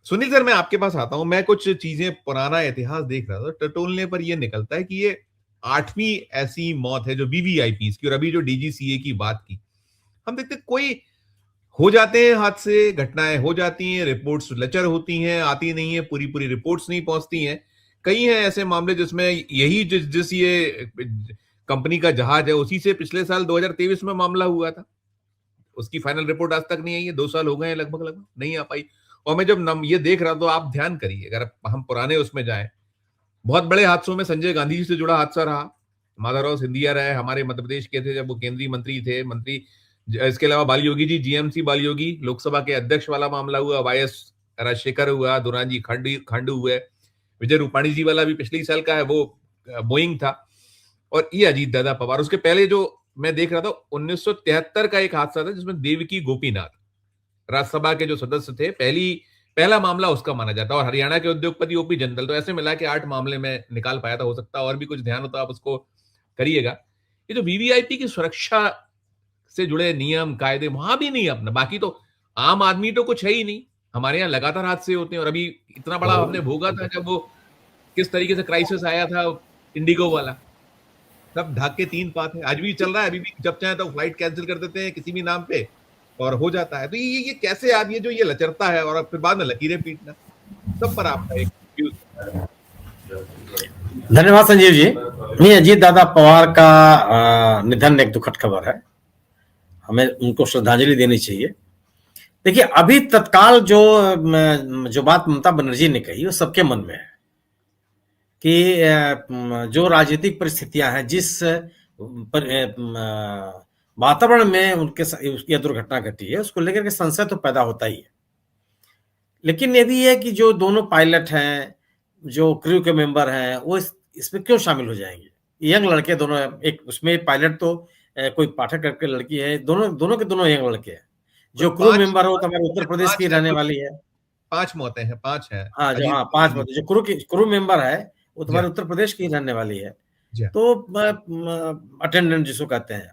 Sunil sir, मैं आपके पास आता हूं। मैं कुछ चीजें पुराना इतिहास देख रहा था, टटोलने पर यह निकलता है कि ये 8वीं ऐसी मौत है जो वीवीआईपी की। और अभी जो डीजीसीए की बात की, हम देखते कोई हो जाते हैं हादसे, घटनाएं हो जाती हैं, रिपोर्ट्स लचर होती हैं, आती नहीं है, पूरी पूरी रिपोर्ट्स नहीं पहुंचती हैं। कई हैं ऐसे मामले जिसमें यही जिस ये कंपनी का जहाज है, उसी से पिछले साल 2023 में मामला हुआ था। उसकी फाइनल रिपोर्ट आज तक नहीं आई है, 2 साल हो गए हैं लगभग लगभग, नहीं आ पाई। और मैं जब ये देख रहा तो आप ध्यान करिए, अगर हम पुराने उसमें जाए, बहुत बड़े हादसों में संजय गांधी जी से जुड़ा हादसा रहा। माधवराव सिंधिया रहे, हमारे मध्य प्रदेश के थे जब वो केंद्रीय मंत्री थे, मंत्री। इसके अलावा बालयोगी जी, जीएमसी बालयोगी, लोकसभा के अध्यक्ष वाला मामला हुआ, वाईएस राजशेखर हुआ, दुरानजी खंडू हुए, विजय रूपाणी जी वाला भी पिछले साल का है, वो बोइंग था। और ये अजीत दादा पवार। उसके पहले जो मैं देख रहा था, 1973 का एक हादसा था जिसमें देवकी गोपीनाथ राज्यसभा के जो सदस्य थे, पहला मामला उसका माना जाता है। और हरियाणा के उद्योगपति ओपी जिंदल। तो ऐसे मिला के 8 मामले में निकाल पाया था। हो सकता है और भी कुछ ध्यान हो तो आप उसको करिएगा। ये जो वीवीआईपी की सुरक्षा से जुड़े नियम कायदे वहां भी नहीं अपना, बाकी तो आम आदमी तो कुछ है ही नहीं। हमारे यहाँ लगातार हादसे होते हैं। और अभी इतना बड़ा हमने भोगा था जब वो किस तरीके से क्राइसिस आया था इंडिगो वाला, सब ढाक के 3 पात है, आज भी चल रहा है। अभी भी जब चाहे तो फ्लाइट कैंसिल कर देते हैं किसी भी नाम पे और हो जाता है। तो ये कैसे आज ये जो ये लचरता है और फिर बाद में लकीरें पीटना, सब पर आपका एक व्यूज। धन्यवाद संजीव जी। नहीं, अजीत दादा पवार का निधन एक दुखद खबर है, हमें उनको श्रद्धांजलि देनी चाहिए। देखिए, अभी तत्काल जो बात ममता बनर्जी ने कही वो सबके मन में है कि जो राजनीतिक परिस्थितियां हैं, जिस वातावरण में उसकी दुर्घटना घटी है, उसको लेकर के संशय तो पैदा होता ही है। लेकिन ये भी है कि जो दोनों पायलट हैं, जो क्रू के मेंबर हैं, वो इसमें क्यों शामिल हो जाएंगे? यंग लड़के दोनों, एक उसमें पायलट तो कोई पाठक करके लड़की है, दोनों के दोनों यंग लड़के हैं। जो क्रू मेंबर है वो तो हमारे उत्तर प्रदेश की रहने वाली है। 5 मौतें हैं, 5 हैं। हाँ, 5 मौतें। जो क्रू मेंबर है वो तुम्हारे उत्तर प्रदेश की रहने वाली है, तो अटेंडेंट जिसको कहते हैं।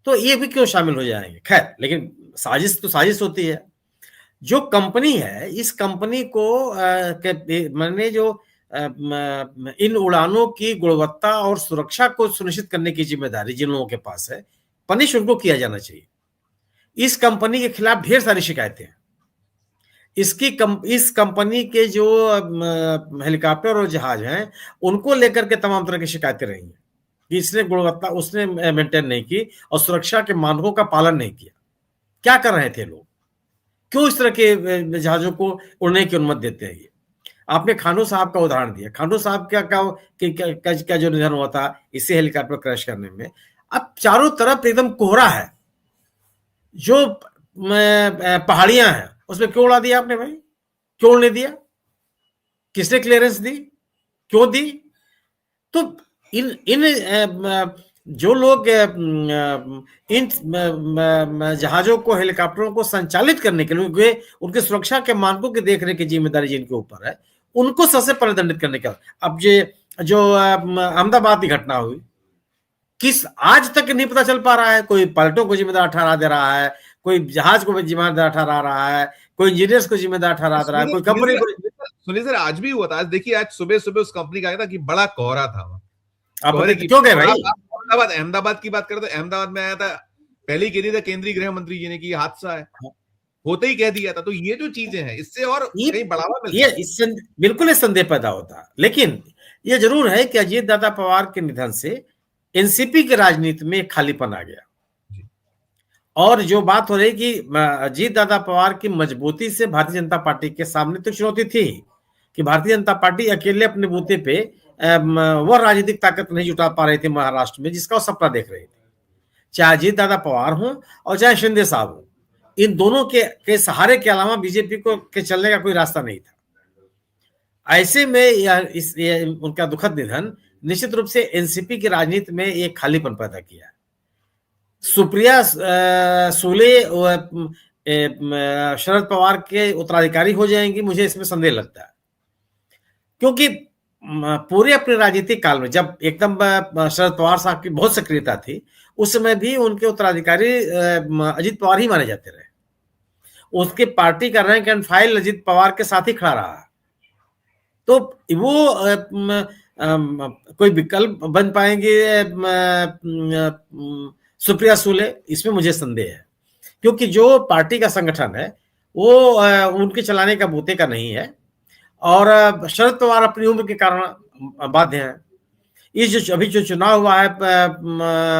तो ये भी क्यों शामिल हो जाएंगे? खैर, लेकिन साजिश तो साजिश होती है। जो कंपनी है, इस कंपनी को मैंने जो इन उड़ानों की गुणवत्ता और सुरक्षा को सुनिश्चित करने की जिम्मेदारी जिन लोगों के पास है, पनिश उनको किया जाना चाहिए। इस कंपनी के खिलाफ ढेर सारी शिकायतें हैं। इस कंपनी के जो हेलीकॉप्टर और जहाज हैं, उनको लेकर के तमाम तरह की शिकायतें रही हैं कि इसने गुणवत्ता उसने मेंटेन नहीं की और सुरक्षा के मानकों का पालन नहीं किया। क्या कर रहे थे लोग? क्यों इस तरह के जहाजों को उड़ने की अनुमति देते हैं? ये आपने खानू साहब का उदाहरण दिया। खानू साहब का जो निधन हुआ था इससे हेलीकॉप्टर क्रैश करने में, अब चारों तरफ एकदम कोहरा है, जो पहाड़ियां हैं उसमें क्यों उड़ा दिया आपने भाई? क्यों उड़ने दिया? किसने क्लियरेंस दी? क्यों दी? तो इन जो लोग इन जहाजों को, हेलीकॉप्टरों को संचालित करने के लिए उनके सुरक्षा के मानकों की देखरेख की जिम्मेदारी जिनके ऊपर है, उनको सबसे पहले दंडित करने का। अब जो अहमदाबाद की घटना हुई, आज तक नहीं पता चल पा रहा है। कोई पायलटों को जिम्मेदार ठहरा दे रहा है, कोई जहाज को जिम्मेदार ठहरा रहा है, कोई इंजीनियर्स को जिम्मेदार ठहरा रहा है, कोई कंपनी को। सुनिए सर, आज भी हुआ था। आज देखिए, आज सुबह सुबह उस कंपनी का आया था कि बड़ा कोहरा था वहां। क्यों गए भाई? अहमदाबाद की बात करें तो अहमदाबाद में आया था, पहले ही कह दिया था केंद्रीय गृह मंत्री जी ने कि हादसा है, होते ही कह दिया था। तो ये जो चीजें हैं, इससे और कहीं बढ़ावा मिलता है। इससे बिल्कुल ये संदेह पैदा होता है। लेकिन ये जरूर है कि अजीत दादा पवार के निधन से एनसीपी की राजनीति में खालीपन आ गया। और जो बात हो रही कि अजीत दादा पवार की मजबूती से भारतीय जनता पार्टी के सामने तो चुनौती थी कि भारतीय जनता पार्टी अकेले अपने बूते पे वह राजनीतिक ताकत नहीं जुटा पा रहे थे महाराष्ट्र में, जिसका वो सपना देख रहे थे। चाहे अजीत दादा पवार हो और चाहे शिंदे साहब हो, इन दोनों के सहारे के अलावा बीजेपी को के चलने का कोई रास्ता नहीं था। ऐसे में उनका दुखद निधन निश्चित रूप से एनसीपी की राजनीति में एक खालीपन पैदा किया। सुप्रिया सुले शरद पवार के उत्तराधिकारी हो जाएंगी, मुझे इसमें संदेह लगता है। क्योंकि पूरे अपने राजनीतिक काल में जब एकदम शरद पवार साहब की बहुत सक्रियता थी, उस समय भी उनके उत्तराधिकारी अजित पवार ही माने जाते रहे। उसके पार्टी का rank and file Ajit Pawar के साथ ही खड़ा रहा। तो वो कोई विकल्प बन पाएंगे सुप्रिया सुले, इसमें मुझे संदेह है, क्योंकि जो पार्टी का संगठन है वो उनके चलाने का बूते का नहीं है, और शरद पवार अपनी उम्र के कारण बाध्य हैं। ये जो अभी जो चुनाव हुआ है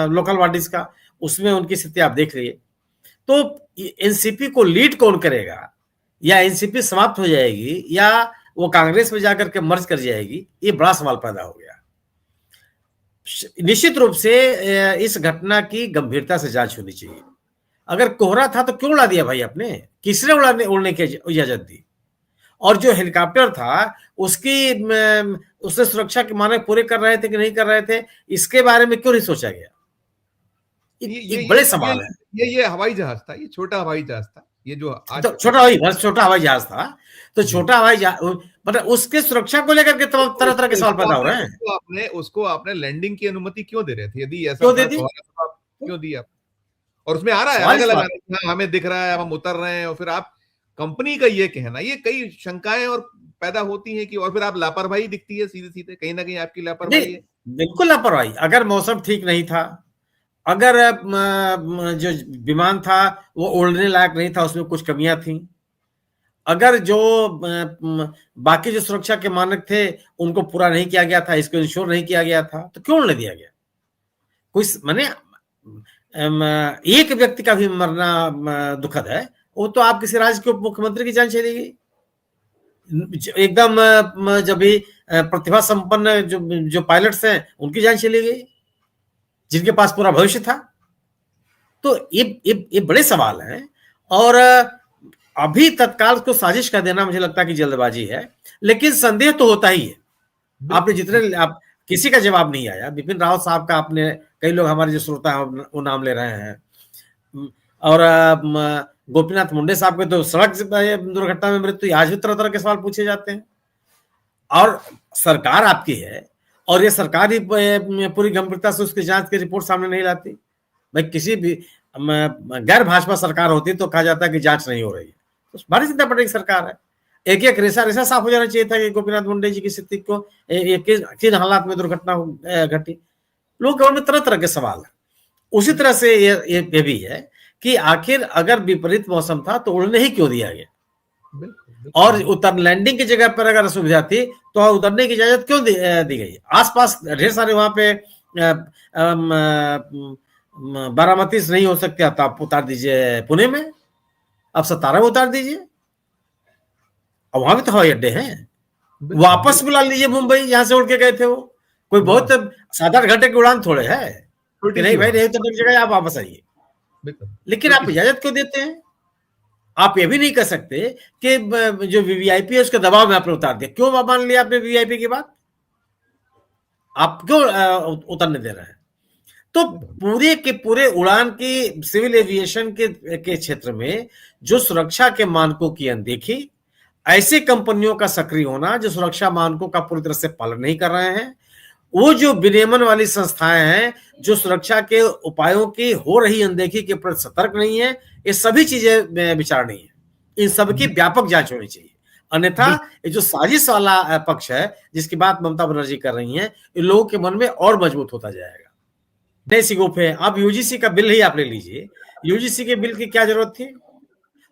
लोकल बॉडीज का, उसमें उनकी स्थिति आप देख रही है। तो एनसीपी को लीड कौन करेगा, या एनसीपी समाप्त हो जाएगी या वो कांग्रेस में जाकर के मर्ज कर जाएगी, ये बड़ा सवाल पैदा हो गया। निश्चित रूप से इस घटना की गंभीरता से जांच होनी चाहिए। अगर कोहरा था तो क्यों उड़ा दिया भाई आपने, किसने उड़ने की इजाजत दी? और जो हेलीकॉप्टर था उसने सुरक्षा के मानक पूरे कर रहे थे कि नहीं कर रहे थे, इसके बारे में क्यों नहीं सोचा गया? ये बड़े सवाल है। ये हवाई जहाज था, ये छोटा हवाई जहाज था, ये जो आज तो छोटा हवाई जहाज था, तो छोटा हवाई जहाज मतलब उसके सुरक्षा को लेकर के तरह तरह के सवाल पैदा हो रहे हैं। उसको आपने लैंडिंग की अनुमति क्यों दे रहे थे? यदि ऐसा क्यों दे दी, क्यों दी आप? और उसमें आ रहा है अलग अलग, हमें दिख रहा है, हम उतर रहे हैं, और फिर आप कंपनी का ये कहना, ये कई शंकाएं और पैदा होती हैं कि, और फिर आप लापरवाही दिखती है सीधे सीधे, कहीं ना कहीं आपकी लापरवाही है। बिल्कुल लापरवाही। अगर मौसम ठीक नहीं था, अगर जो विमान था वो उड़ने लायक नहीं था, उसमें कुछ कमियां थी, अगर जो बाकी जो सुरक्षा के मानक थे उनको पूरा नहीं किया गया था, इसको इंश्योर नहीं किया गया था, तो क्यों उड़ने दिया गया? कुछ माने एक व्यक्ति का भी मरना दुखद है, वो तो आप किसी राज्य के उप मुख्यमंत्री की जान चली गई, एकदम जब भी प्रतिभा संपन्न जो पायलट्स हैं उनकी जान चली गई, जिनके पास पूरा भविष्य था। तो ये बड़े सवाल हैं, और अभी तत्काल को साजिश का देना मुझे लगता है कि जल्दबाजी है, लेकिन संदेह तो होता ही है। आपने जितने आप किसी का जवाब नहीं आया, बिपिन रावत साहब का, आपने कई लोग हमारे जो श्रोता हैं वो नाम ले रहे हैं, और गोपीनाथ मुंडे साहब के तो सड़क दुर्घटना में मृत्यु, आज भी तरह तरह के सवाल पूछे जाते हैं। और सरकार आपकी है, और ये सरकार ही पूरी गंभीरता से उसकी जांच की रिपोर्ट सामने नहीं लाती। भाई किसी भी गैर भाजपा सरकार होती तो कहा जाता है कि जांच नहीं हो रही है, तो भारतीय जनता पार्टी की सरकार है, एक एक रेसा साफ हो जाना चाहिए था कि गोपीनाथ मुंडे जी की स्थिति को किन हालात में दुर्घटना घटी। लोगों में तरह तरह के सवाल है। उसी तरह से ये भी है कि आखिर अगर विपरीत मौसम था तो उड़ने ही क्यों दिया गया, और लैंडिंग की जगह पर अगर सुविधा थी तो उतरने की इजाजत क्यों दी गई? आसपास ढेर सारे वहां पे बारामती से नहीं हो सकते, तो आप उतार दीजिए पुणे में, आप सतारा में उतार दीजिए, और वहां भी तो हवाई अड्डे हैं, वापस बुला लीजिए मुंबई, जहां से उड़ के गए थे वो। कोई बहुत 7-8 घंटे की उड़ान थोड़े है कि नहीं भाई, नहीं उतरने की जगह आप वापस आइए। लेकिन आप इजाजत क्यों देते हैं? आप ये भी नहीं कर सकते कि जो वीवीआईपी है उसके दबाव में आपने उतार दिया। क्यों मान लिया आपने वीवीआईपी की बात? आप क्यों उतरने दे रहे हैं? तो पूरे के पूरे उड़ान की सिविल एविएशन के क्षेत्र में जो सुरक्षा के मानकों की अनदेखी, ऐसे कंपनियों का सक्रिय होना जो सुरक्षा मानकों का पूरी तरह से पालन नहीं कर रहे हैं, वो जो विनियमन वाली संस्थाएं हैं जो सुरक्षा के उपायों की हो रही अनदेखी के प्रति सतर्क नहीं है, ये सभी चीजें विचारणीय है। इन सबकी व्यापक जांच होनी चाहिए, अन्यथा ये जो साजिश वाला पक्ष है जिसकी बात ममता बनर्जी कर रही हैं, इन लोगों के मन में और मजबूत होता जाएगा। जैसी गुप है, आप यूजीसी का बिल ही आप ले लीजिए, यूजीसी के बिल की क्या जरूरत थी?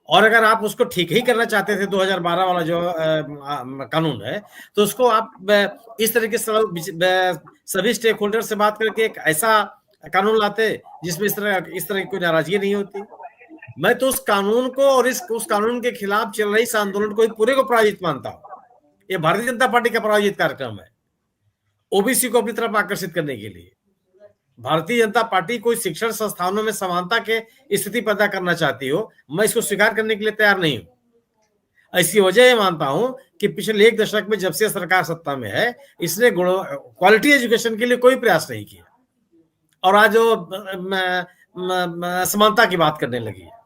और अगर आप उसको ठीक ही करना चाहते थे 2012 वाला जो कानून है, तो उसको आप इस तरीके से सभी स्टेक होल्डर से बात करके एक ऐसा कानून लाते जिसमें इस तरह की कोई नाराजगी नहीं होती। मैं तो उस कानून को और उस कानून के खिलाफ चल रही इस आंदोलन को पूरे को पराजित मानता हूं। ये भारतीय जनता पार्टी का पराजित कार्यक्रम है, ओबीसी को अपनी तरफ आकर्षित करने के लिए। भारतीय जनता पार्टी कोई शिक्षण संस्थानों में समानता के स्थिति पैदा करना चाहती हो, मैं इसको स्वीकार करने के लिए तैयार नहीं हूं। इसकी वजह यह मानता हूं कि पिछले 1 दशक में जब से सरकार सत्ता में है, इसने क्वालिटी एजुकेशन के लिए कोई प्रयास नहीं किया, और आज समानता की बात करने लगी है।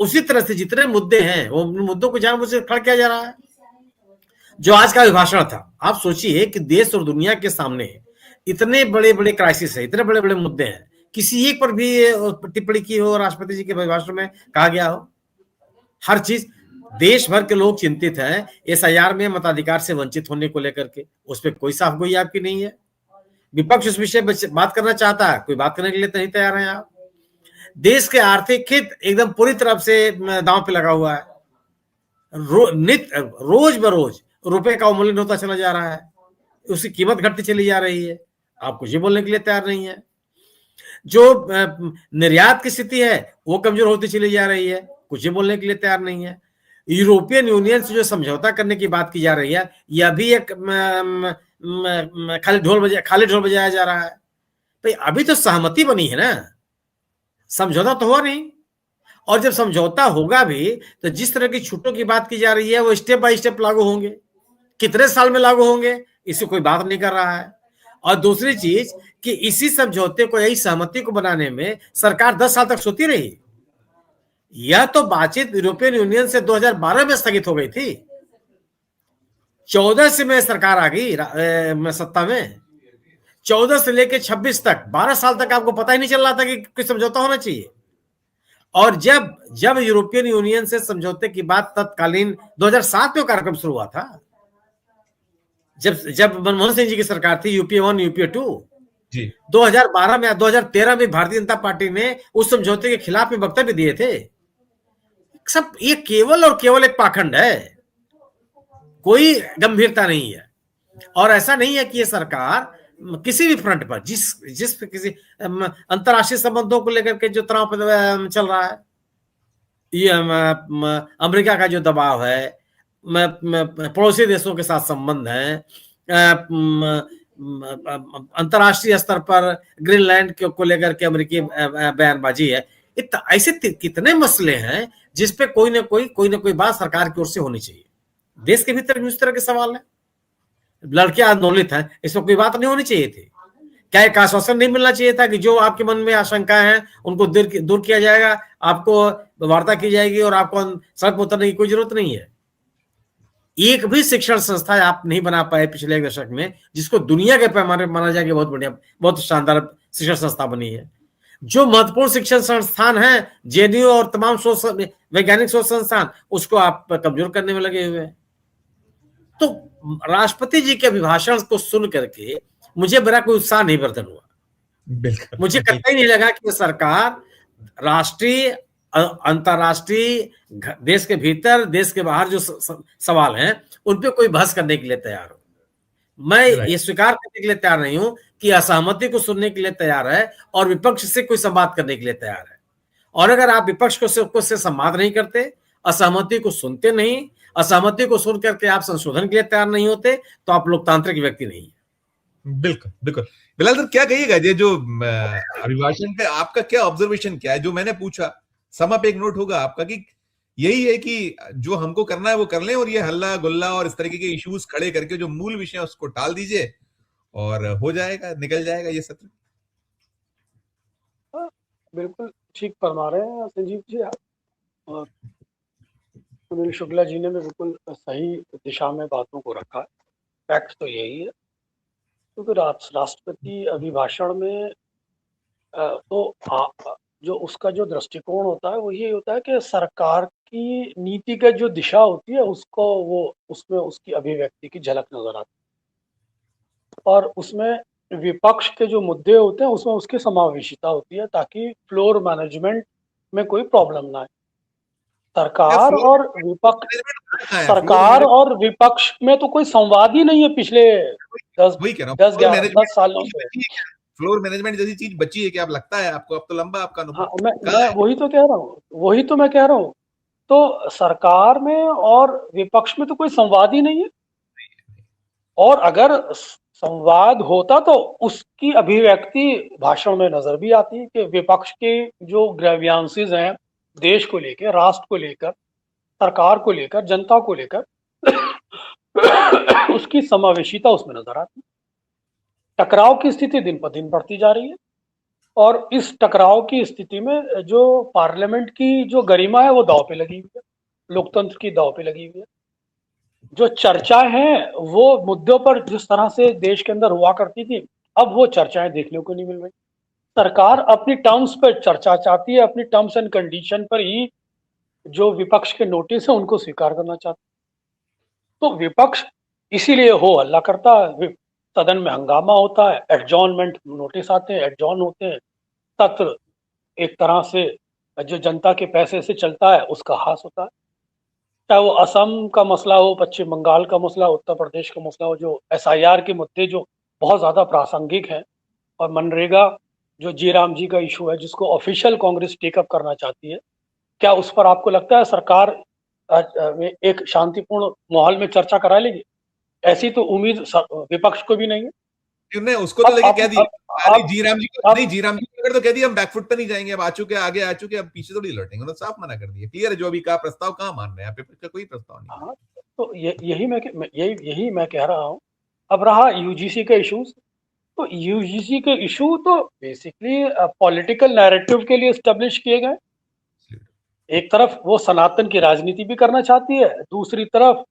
उसी तरह से जितने मुद्दे हैं वो मुद्दों को जानबूझ से खड़ा किया जा रहा है। जो आज का अभिभाषण था, आप सोचिए कि देश और दुनिया के सामने इतने बड़े बड़े क्राइसिस है, इतने बड़े बड़े मुद्दे हैं, किसी एक पर भी टिप्पणी की हो राष्ट्रपति जी के अभिभाषण में कहा गया हो? हर चीज, देश भर के लोग चिंतित हैं एसआईआर में मताधिकार से वंचित होने को लेकर के, उस पर कोई साफगोई आपकी नहीं है। विपक्ष उस विषय में बात करना चाहता है, कोई बात करने के लिए नहीं तैयार है आप। देश के आर्थिक हित एकदम पूरी तरह से दांव पे लगा हुआ है। रोज बरोज रुपए का अवमूल्यन होता चला जा रहा है, उसकी कीमत घटती चली जा रही है, आप कुछ ही बोलने के लिए तैयार नहीं है। जो निर्यात की स्थिति है वो कमजोर होती चली जा रही है, कुछ ही बोलने के लिए तैयार नहीं है। यूरोपियन यूनियन से जो समझौता करने की बात की जा रही है, यह भी एक खाली ढोल बजाया जा रहा है। भाई अभी तो सहमति बनी है ना, समझौता तो हुआ नहीं। और जब समझौता होगा भी तो जिस तरह की छूटों की बात की जा रही है वो स्टेप बाय स्टेप लागू होंगे, कितने साल में लागू होंगे इससे कोई बात नहीं कर रहा है। और दूसरी चीज कि इसी समझौते को, यही सहमति को बनाने में सरकार 10 साल तक सोती रही। यह तो बातचीत यूरोपियन यूनियन से 2012 में स्थगित हो गई थी, 14 से में सरकार आ गई सत्ता में, 14 से लेकर 26 तक 12 साल तक आपको पता ही नहीं चल रहा था कि कुछ समझौता होना चाहिए। और जब यूरोपियन यूनियन से समझौते की बात तत्कालीन 2007 में कार्यक्रम शुरू हुआ था, जब मनमोहन सिंह जी की सरकार थी, यूपीए 1 यूपीए 2 जी, 2012 में 2013 में भारतीय जनता पार्टी ने उस समझौते के खिलाफ में वक्तव्य दिए थे। सब ये केवल और केवल एक पाखंड है, कोई गंभीरता नहीं है। और ऐसा नहीं है कि ये सरकार किसी भी फ्रंट पर जिस किसी अंतरराष्ट्रीय संबंधों को लेकर के जो तनाव चल रहा है, ये अमेरिका का जो दबाव है, पड़ोसी देशों के साथ संबंध है, अंतरराष्ट्रीय स्तर पर ग्रीनलैंड को लेकर के अमेरिकी बयानबाजी है, ऐसे कितने मसले हैं जिस पे कोई ना कोई बात सरकार की ओर से होनी चाहिए। देश के भीतर इस तरह के सवाल है, लड़के आंदोलित हैं, इसमें कोई बात नहीं होनी चाहिए थी क्या? एक आश्वासन नहीं मिलना चाहिए था कि जो आपके मन में आशंकाएं हैं उनको दूर किया जाएगा, आपको वार्ता की जाएगी और आपको सड़क पर उतरने की कोई जरूरत नहीं है। एक भी शिक्षण संस्था आप नहीं बना पाए पिछले एक दशक में जिसको दुनिया के पैमाने पर माना जाए कि बहुत बढ़िया, बहुत शानदार शिक्षण संस्था बनी है। जो महत्वपूर्ण शिक्षण संस्थान है, जेएनयू और तमाम वैज्ञानिक शोध संस्थान, उसको आप कमजोर करने में लगे हुए हैं। तो राष्ट्रपति जी के अभिभाषण को सुन करके मुझे बड़ा कोई उत्साह नहीं वर्धन हुआ। मुझे कतई नहीं लगा कि सरकार राष्ट्रीय, अंतरराष्ट्रीय, देश के भीतर, देश के बाहर जो सवाल हैं उन पे कोई बहस करने के लिए तैयार हो। मैं ये स्वीकार करने के लिए तैयार नहीं हूं कि असहमति को सुनने के लिए तैयार है और विपक्ष से कोई संवाद करने के लिए तैयार है। और अगर आप विपक्ष को से संवाद नहीं करते, असहमति को सुनते नहीं, असहमति को सुन करके आप संशोधन के लिए तैयार नहीं होते, तो आप लोकतांत्रिक व्यक्ति नहीं है। बिल्कुल बिल्कुल। बिलाल सर क्या कहिएगा, ये जो अभिभाषण पे आपका क्या ऑब्जर्वेशन क्या है? जो मैंने पूछा, सम अप एक नोट होगा आपका कि यही है कि जो हमको करना है वो कर लें और ये हल्ला गुल्ला और इस तरीके के इश्यूज खड़े करके जो मूल विषय है उसको टाल दीजिए और हो जाएगा, निकल जाएगा ये सत्र। बिल्कुल ठीक फरमा रहे हैं संजीव जी आप, और सुनील शुक्ला जी ने भी बिल्कुल सही दिशा में बातों को रखा है। फैक्ट तो यही है, क्योंकि राष्ट्रपति अभिभाषण में तो जो उसका जो दृष्टिकोण होता है वो ये होता है कि सरकार की नीतिगत जो दिशा होती है उसको वो उसमें उसकी अभिव्यक्ति की झलक नजर आती है, और उसमें विपक्ष के जो मुद्दे होते हैं उसमें उसकी समावेशिता होती है ताकि फ्लोर मैनेजमेंट में कोई प्रॉब्लम ना आए। सरकार और विपक्ष में तो कोई संवाद ही नहीं है पिछले 10 सालों से। फ्लोर मैनेजमेंट जैसी चीज बची है क्या आप, लगता है आपको? अब तो लंबा आपका अनुभव। हाँ, मैं वही तो मैं कह रहा हूँ, तो सरकार में और विपक्ष में तो कोई संवाद ही नहीं है, और अगर संवाद होता तो उसकी अभिव्यक्ति भाषण में नजर भी आती है कि विपक्ष के जो ग्रीवेंसेस हैं देश को लेकर, राष्ट्र को लेकर, सरकार को लेकर, जनता को लेकर उसकी समावेशिता उसमें नजर आती है। टकराव की स्थिति दिन पर दिन बढ़ती जा रही है, और इस टकराव की स्थिति में जो पार्लियामेंट की जो गरिमा है वो दांव पे लगी हुई है, लोकतंत्र की दांव पे लगी हुई है। जो चर्चाएं हैं वो मुद्दों पर जिस तरह से देश के अंदर हुआ करती थी, अब वो चर्चाएं देखने को नहीं मिल रही। सरकार अपनी टर्म्स पर चर्चा चाहती है, अपनी टर्म्स एंड कंडीशन पर ही जो विपक्ष के नोटिस है उनको स्वीकार करना चाहते। तो विपक्ष इसीलिए हो हल्ला करता है, सदन में हंगामा होता है, एडजॉर्नमेंट नोटिस आते हैं, एडजॉर्न होते हैं, सत्र एक तरह से जो जनता के पैसे से चलता है उसका हास होता है। चाहे वो असम का मसला हो, पश्चिम बंगाल का मसला, उत्तर प्रदेश का मसला हो, जो SIR के मुद्दे जो बहुत ज़्यादा प्रासंगिक हैं, और मनरेगा जो जी राम जी का इशू है जिसको ऑफिशियल कांग्रेस टेकअप करना चाहती है, क्या उस पर आपको लगता है सरकार एक शांतिपूर्ण माहौल में चर्चा करा लेगी? ऐसी तो उम्मीद विपक्ष को भी नहीं है। ने उसको तो लेके कह दिया जी राम जी को, नहीं जी राम जी को तो कह दिया हम बैकफुट पे नहीं जाएंगे, अब आ चुके, आगे आ चुके, अब पीछे थोड़ी लौटेंगे, उन्होंने साफ मना कर दिया, क्लियर है, जो अभी का प्रस्ताव कहां मान रहे हैं, पेपर का कोई प्रस्ताव नहीं। हाँ, तो यही मैं कह रहा हूं। अब रहा यूजीसी के इश्यूज, तो यूजीसी के इशू तो बेसिकली पॉलिटिकल नैरेटिव के लिए एस्टेब्लिश किए गए। एक तरफ वो सनातन की राजनीति भी करना चाहती है, दूसरी तरफ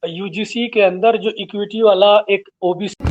यूजीसी के अंदर जो इक्विटी वाला एक ओबीसी